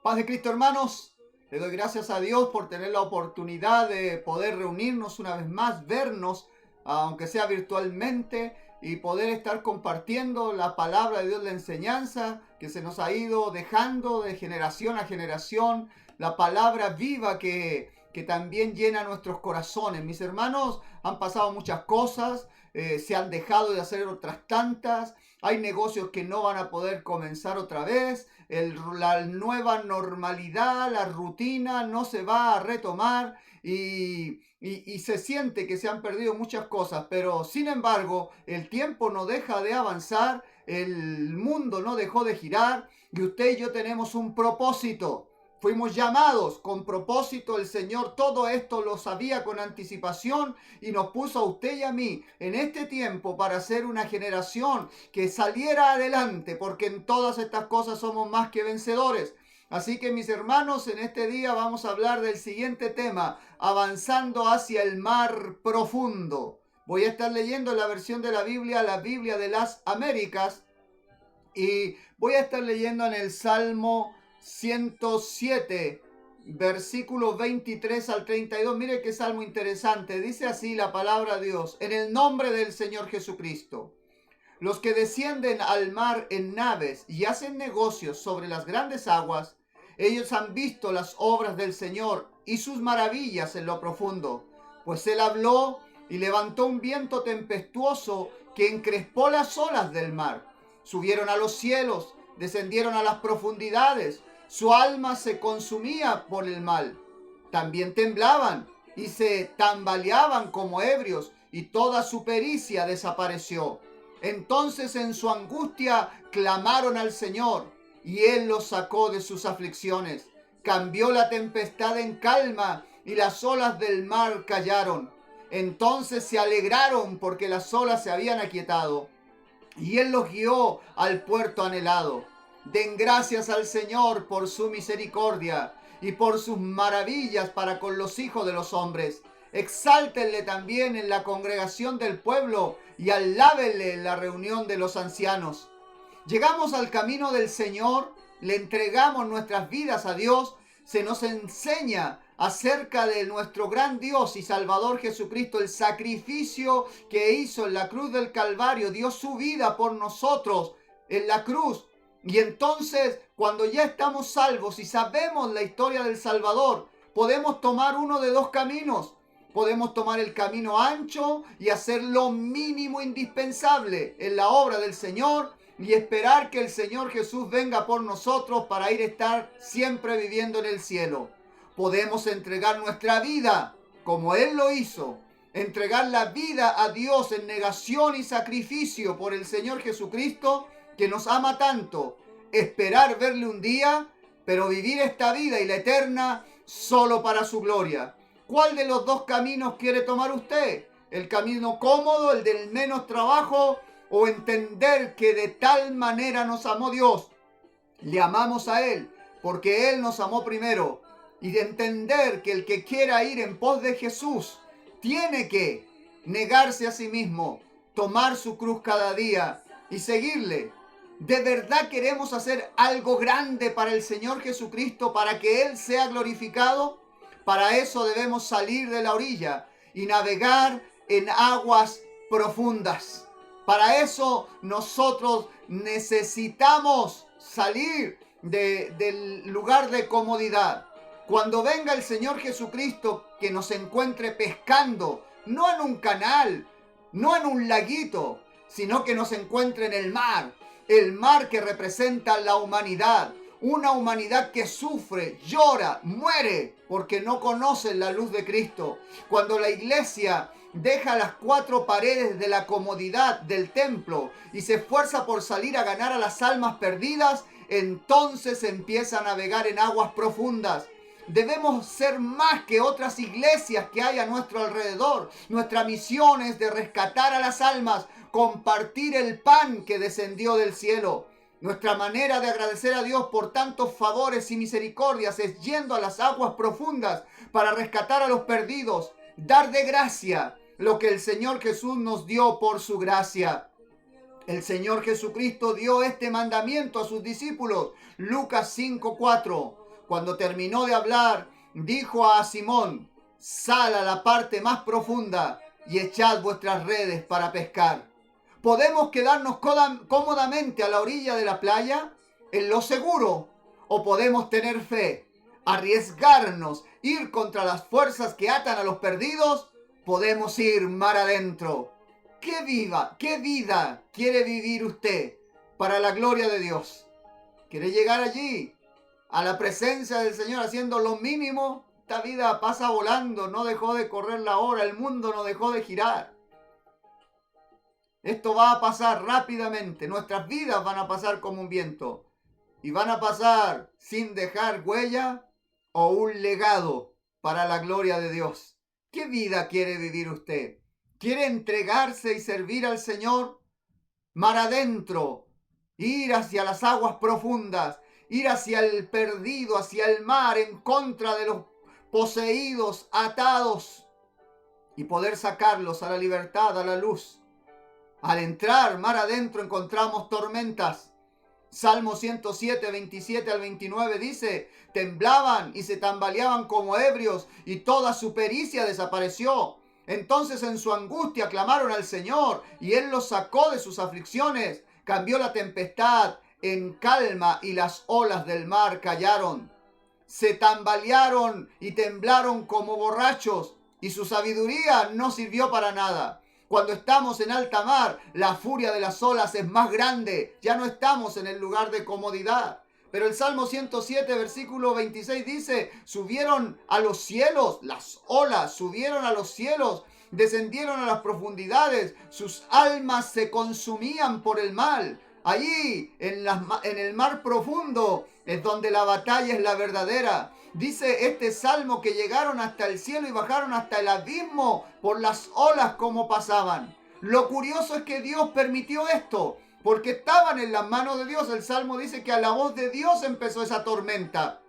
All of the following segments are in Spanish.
Paz de Cristo, hermanos. Le doy gracias a Dios por tener la oportunidad de poder reunirnos una vez más, vernos, aunque sea virtualmente, y poder estar compartiendo la palabra de Dios, la enseñanza que se nos ha ido dejando de generación a generación, la palabra viva que también llena nuestros corazones. Mis hermanos, han pasado muchas cosas, se han dejado de hacer otras tantas, hay negocios que no van a poder comenzar otra vez, la nueva normalidad, la rutina no se va a retomar y se siente que se han perdido muchas cosas, pero sin embargo el tiempo no deja de avanzar, el mundo no dejó de girar y usted y yo tenemos un propósito. Fuimos llamados con propósito, el Señor todo esto lo sabía con anticipación y nos puso a usted y a mí en este tiempo para ser una generación que saliera adelante, porque en todas estas cosas somos más que vencedores. Así que mis hermanos, en este día vamos a hablar del siguiente tema, avanzando hacia el mar profundo. Voy a estar leyendo la versión de la Biblia de las Américas, y voy a estar leyendo en el Salmo 107, versículos 23 al 32. Mire qué salmo interesante. Dice así la palabra de Dios: en el nombre del Señor Jesucristo. Los que descienden al mar en naves y hacen negocios sobre las grandes aguas, ellos han visto las obras del Señor y sus maravillas en lo profundo. Pues Él habló y levantó un viento tempestuoso que encrespó las olas del mar. Subieron a los cielos, descendieron a las profundidades. Su alma se consumía por el mal. También temblaban y se tambaleaban como ebrios, y toda su pericia desapareció. Entonces en su angustia clamaron al Señor, y Él los sacó de sus aflicciones. Cambió la tempestad en calma, y las olas del mar callaron. Entonces se alegraron porque las olas se habían aquietado, y Él los guió al puerto anhelado. Den gracias al Señor por su misericordia y por sus maravillas para con los hijos de los hombres. Exáltenle también en la congregación del pueblo y alábenle en la reunión de los ancianos. Llegamos al camino del Señor, le entregamos nuestras vidas a Dios, se nos enseña acerca de nuestro gran Dios y Salvador Jesucristo, el sacrificio que hizo en la cruz del Calvario, dio su vida por nosotros en la cruz. Y entonces, cuando ya estamos salvos y sabemos la historia del Salvador, podemos tomar uno de dos caminos. Podemos tomar el camino ancho y hacer lo mínimo indispensable en la obra del Señor y esperar que el Señor Jesús venga por nosotros para ir a estar siempre viviendo en el cielo. Podemos entregar nuestra vida como Él lo hizo, entregar la vida a Dios en negación y sacrificio por el Señor Jesucristo, que nos ama tanto, esperar verle un día, pero vivir esta vida y la eterna solo para su gloria. ¿Cuál de los dos caminos quiere tomar usted? ¿El camino cómodo, el del menos trabajo, o entender que de tal manera nos amó Dios? Le amamos a Él porque Él nos amó primero, y de entender que el que quiera ir en pos de Jesús tiene que negarse a sí mismo, tomar su cruz cada día y seguirle. ¿De verdad queremos hacer algo grande para el Señor Jesucristo, para que Él sea glorificado? Para eso debemos salir de la orilla y navegar en aguas profundas. Para eso nosotros necesitamos salir del lugar de comodidad. Cuando venga el Señor Jesucristo, que nos encuentre pescando, no en un canal, no en un laguito, sino que nos encuentre en el mar que representa la humanidad. Una humanidad que sufre, llora, muere porque no conocen la luz de Cristo. Cuando la iglesia deja las cuatro paredes de la comodidad del templo y se esfuerza por salir a ganar a las almas perdidas, entonces empieza a navegar en aguas profundas. Debemos ser más que otras iglesias que hay a nuestro alrededor. Nuestra misión es de rescatar a las almas, compartir el pan que descendió del cielo. Nuestra manera de agradecer a Dios por tantos favores y misericordias es yendo a las aguas profundas para rescatar a los perdidos, dar de gracia lo que el Señor Jesús nos dio por su gracia. El Señor Jesucristo dio este mandamiento a sus discípulos. Lucas 5:4. Cuando terminó de hablar, dijo a Simón: sal a la parte más profunda y echad vuestras redes para pescar. ¿Podemos quedarnos cómodamente a la orilla de la playa, en lo seguro? ¿O podemos tener fe, arriesgarnos, ir contra las fuerzas que atan a los perdidos? Podemos ir mar adentro. ¿Qué vida quiere vivir usted para la gloria de Dios? ¿Quiere llegar allí, a la presencia del Señor, haciendo lo mínimo? Esta vida pasa volando, no dejó de correr la hora, el mundo no dejó de girar. Esto va a pasar rápidamente, nuestras vidas van a pasar como un viento y van a pasar sin dejar huella o un legado para la gloria de Dios. ¿Qué vida quiere vivir usted? ¿Quiere entregarse y servir al Señor? Mar adentro, ir hacia las aguas profundas, ir hacia el perdido, hacia el mar, en contra de los poseídos, atados, y poder sacarlos a la libertad, a la luz. Al entrar mar adentro encontramos tormentas. Salmo 107, 27 al 29 dice: temblaban y se tambaleaban como ebrios, y toda su pericia desapareció. Entonces en su angustia clamaron al Señor, y Él los sacó de sus aflicciones. Cambió la tempestad en calma, y las olas del mar callaron. Se tambalearon y temblaron como borrachos, y su sabiduría no sirvió para nada. Cuando estamos en alta mar, la furia de las olas es más grande. Ya no estamos en el lugar de comodidad. Pero el Salmo 107, versículo 26 dice: subieron a los cielos, las olas subieron a los cielos, descendieron a las profundidades, sus almas se consumían por el mal. Allí, en el mar profundo, es donde la batalla es la verdadera. Dice este salmo que llegaron hasta el cielo y bajaron hasta el abismo por las olas como pasaban. Lo curioso es que Dios permitió esto, porque estaban en las manos de Dios. El salmo dice que a la voz de Dios empezó esa tormenta.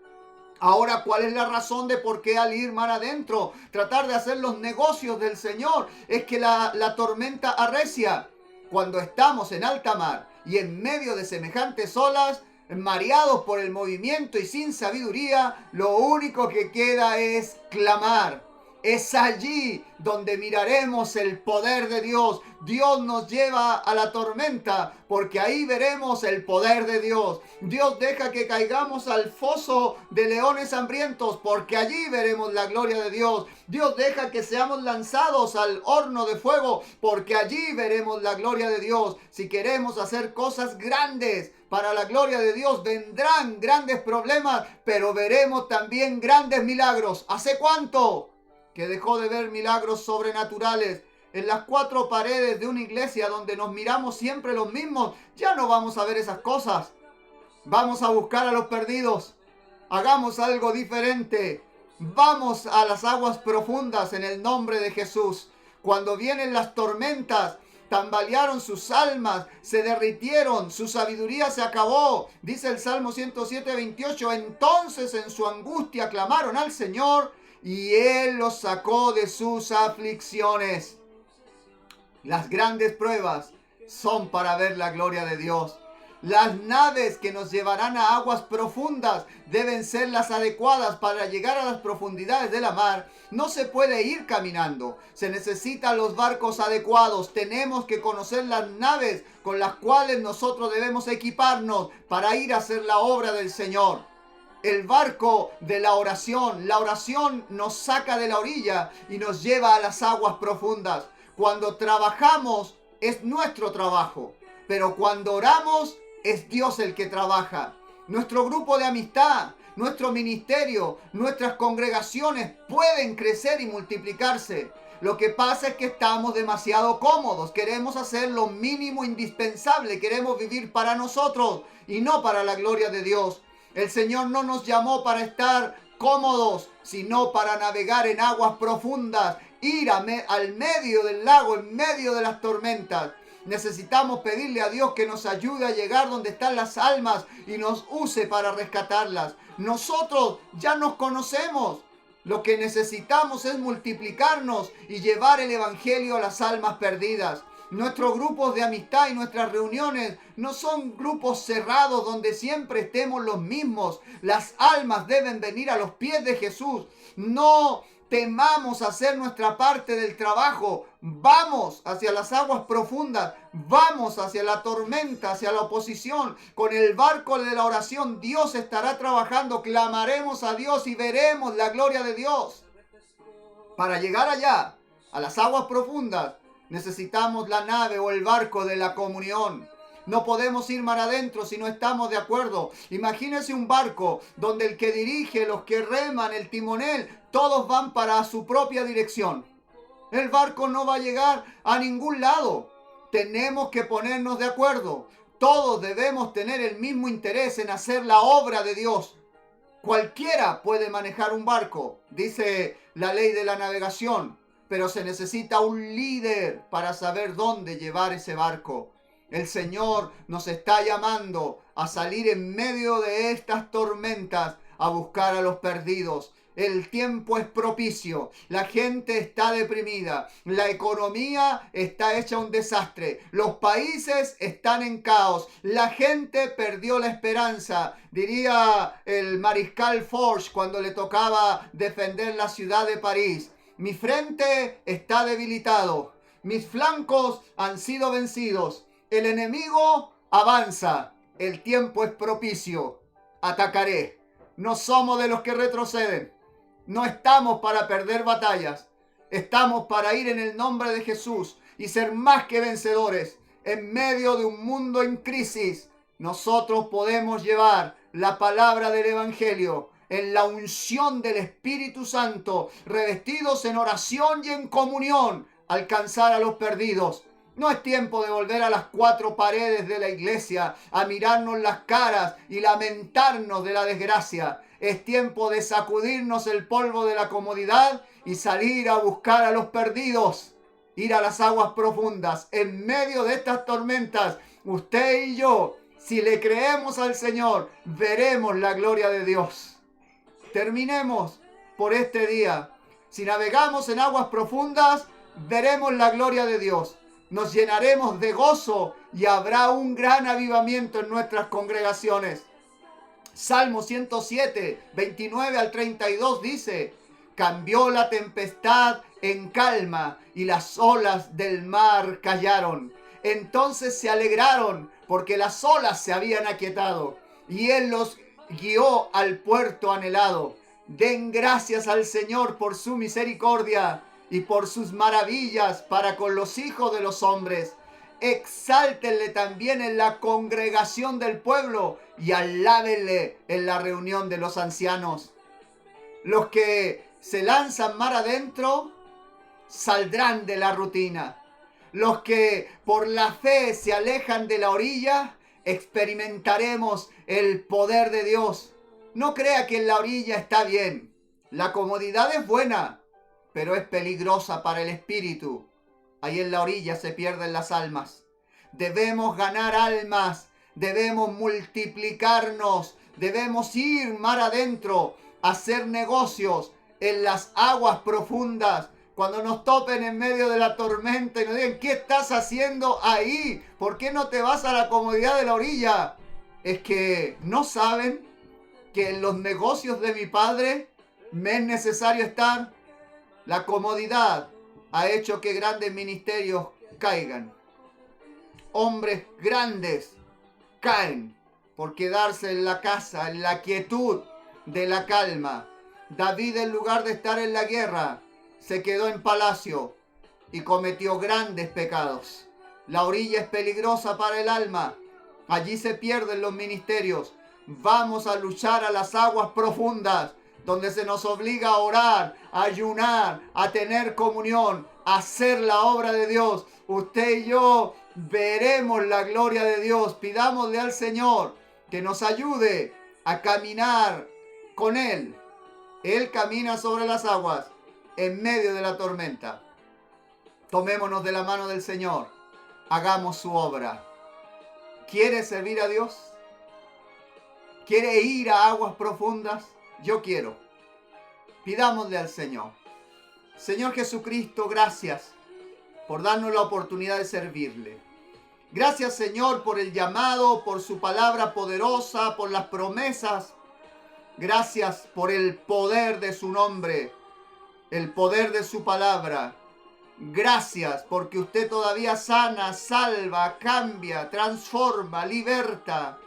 Ahora, ¿cuál es la razón de por qué al ir mar adentro, tratar de hacer los negocios del Señor, es que la tormenta arrecia? Cuando estamos en alta mar y en medio de semejantes olas, mareados por el movimiento y sin sabiduría, lo único que queda es clamar. Es allí donde miraremos el poder de Dios. Dios nos lleva a la tormenta porque ahí veremos el poder de Dios. Dios deja que caigamos al foso de leones hambrientos porque allí veremos la gloria de Dios. Dios deja que seamos lanzados al horno de fuego porque allí veremos la gloria de Dios. Si queremos hacer cosas grandes para la gloria de Dios, vendrán grandes problemas, pero veremos también grandes milagros. ¿Hace cuánto que dejó de ver milagros sobrenaturales en las cuatro paredes de una iglesia donde nos miramos siempre los mismos? Ya no vamos a ver esas cosas. Vamos a buscar a los perdidos. Hagamos algo diferente. Vamos a las aguas profundas en el nombre de Jesús. Cuando vienen las tormentas, tambalearon sus almas, se derritieron, su sabiduría se acabó. Dice el Salmo 107, 28, entonces en su angustia clamaron al Señor y Él los sacó de sus aflicciones. Las grandes pruebas son para ver la gloria de Dios. Las naves que nos llevarán a aguas profundas deben ser las adecuadas para llegar a las profundidades de la mar. No se puede ir caminando. Se necesitan los barcos adecuados. Tenemos que conocer las naves con las cuales nosotros debemos equiparnos para ir a hacer la obra del Señor. El barco de la oración. La oración nos saca de la orilla y nos lleva a las aguas profundas. Cuando trabajamos es nuestro trabajo, pero cuando oramos es Dios el que trabaja. Nuestro grupo de amistad, nuestro ministerio, nuestras congregaciones pueden crecer y multiplicarse. Lo que pasa es que estamos demasiado cómodos. Queremos hacer lo mínimo indispensable. Queremos vivir para nosotros y no para la gloria de Dios. El Señor no nos llamó para estar cómodos, sino para navegar en aguas profundas, ir al medio del lago, en medio de las tormentas. Necesitamos pedirle a Dios que nos ayude a llegar donde están las almas y nos use para rescatarlas. Nosotros ya nos conocemos. Lo que necesitamos es multiplicarnos y llevar el evangelio a las almas perdidas. Nuestros grupos de amistad y nuestras reuniones no son grupos cerrados donde siempre estemos los mismos. Las almas deben venir a los pies de Jesús. No temamos hacer nuestra parte del trabajo. Vamos hacia las aguas profundas. Vamos hacia la tormenta, hacia la oposición. Con el barco de la oración Dios estará trabajando. Clamaremos a Dios y veremos la gloria de Dios. Para llegar allá, a las aguas profundas, necesitamos la nave o el barco de la comunión. No podemos ir mar adentro si no estamos de acuerdo. Imagínese un barco donde el que dirige, los que reman, el timonel, todos van para su propia dirección. El barco no va a llegar a ningún lado. Tenemos que ponernos de acuerdo. Todos debemos tener el mismo interés en hacer la obra de Dios. Cualquiera puede manejar un barco, dice la ley de la navegación, pero se necesita un líder para saber dónde llevar ese barco. El Señor nos está llamando a salir en medio de estas tormentas a buscar a los perdidos. El tiempo es propicio, la gente está deprimida, la economía está hecha un desastre, los países están en caos, la gente perdió la esperanza, diría el mariscal Foch cuando le tocaba defender la ciudad de París. Mi frente está debilitado, mis flancos han sido vencidos, el enemigo avanza, el tiempo es propicio, atacaré. No somos de los que retroceden. No estamos para perder batallas. Estamos para ir en el nombre de Jesús y ser más que vencedores. En medio de un mundo en crisis, nosotros podemos llevar la palabra del Evangelio en la unción del Espíritu Santo, revestidos en oración y en comunión, alcanzar a los perdidos. No es tiempo de volver a las cuatro paredes de la iglesia, a mirarnos las caras y lamentarnos de la desgracia. Es tiempo de sacudirnos el polvo de la comodidad y salir a buscar a los perdidos. Ir a las aguas profundas. En medio de estas tormentas, usted y yo, si le creemos al Señor, veremos la gloria de Dios. Terminemos por este día. Si navegamos en aguas profundas, veremos la gloria de Dios. Nos llenaremos de gozo y habrá un gran avivamiento en nuestras congregaciones. Salmo 107, 29 al 32 dice: cambió la tempestad en calma y las olas del mar callaron. Entonces se alegraron porque las olas se habían aquietado y Él los guió al puerto anhelado. Den gracias al Señor por su misericordia y por sus maravillas para con los hijos de los hombres. Exáltenle también en la congregación del pueblo y alábenle en la reunión de los ancianos. Los que se lanzan mar adentro saldrán de la rutina. Los que por la fe se alejan de la orilla, experimentaremos el poder de Dios. No crea que en la orilla está bien. La comodidad es buena, pero es peligrosa para el espíritu. Ahí en la orilla se pierden las almas. Debemos ganar almas, debemos multiplicarnos, debemos ir mar adentro, hacer negocios en las aguas profundas. Cuando nos topen en medio de la tormenta y nos digan: ¿qué estás haciendo ahí? ¿Por qué no te vas a la comodidad de la orilla? Es que no saben que en los negocios de mi Padre me es necesario estar. La comodidad ha hecho que grandes ministerios caigan. Hombres grandes caen por quedarse en la casa, en la quietud de la calma. David, en lugar de estar en la guerra, se quedó en palacio y cometió grandes pecados. La orilla es peligrosa para el alma. Allí se pierden los ministerios. Vamos a luchar a las aguas profundas, donde se nos obliga a orar, a ayunar, a tener comunión, a hacer la obra de Dios. Usted y yo veremos la gloria de Dios. Pidámosle al Señor que nos ayude a caminar con Él. Él camina sobre las aguas en medio de la tormenta. Tomémonos de la mano del Señor. Hagamos su obra. ¿Quiere servir a Dios? ¿Quiere ir a aguas profundas? Yo quiero. Pidámosle al Señor. Señor Jesucristo, gracias por darnos la oportunidad de servirle. Gracias, Señor, por el llamado, por su palabra poderosa, por las promesas. Gracias por el poder de su nombre, el poder de su palabra. Gracias porque usted todavía sana, salva, cambia, transforma, liberta.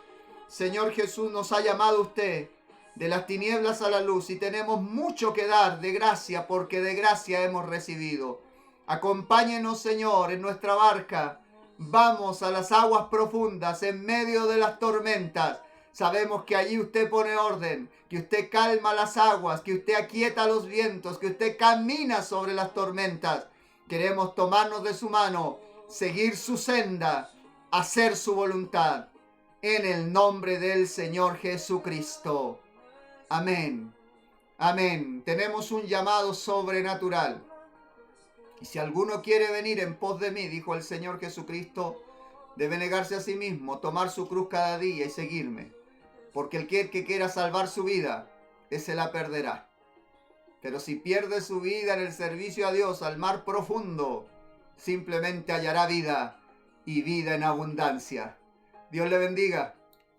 Señor Jesús, nos ha llamado usted de las tinieblas a la luz y tenemos mucho que dar de gracia porque de gracia hemos recibido. Acompáñenos, Señor, en nuestra barca. Vamos a las aguas profundas en medio de las tormentas. Sabemos que allí usted pone orden, que usted calma las aguas, que usted aquieta los vientos, que usted camina sobre las tormentas. Queremos tomarnos de su mano, seguir su senda, hacer su voluntad. En el nombre del Señor Jesucristo. Amén. Amén. Tenemos un llamado sobrenatural. Y si alguno quiere venir en pos de mí, dijo el Señor Jesucristo, debe negarse a sí mismo, tomar su cruz cada día y seguirme. Porque el que quiera salvar su vida, ese la perderá. Pero si pierde su vida en el servicio a Dios, al mar profundo, simplemente hallará vida y vida en abundancia. Dios le bendiga.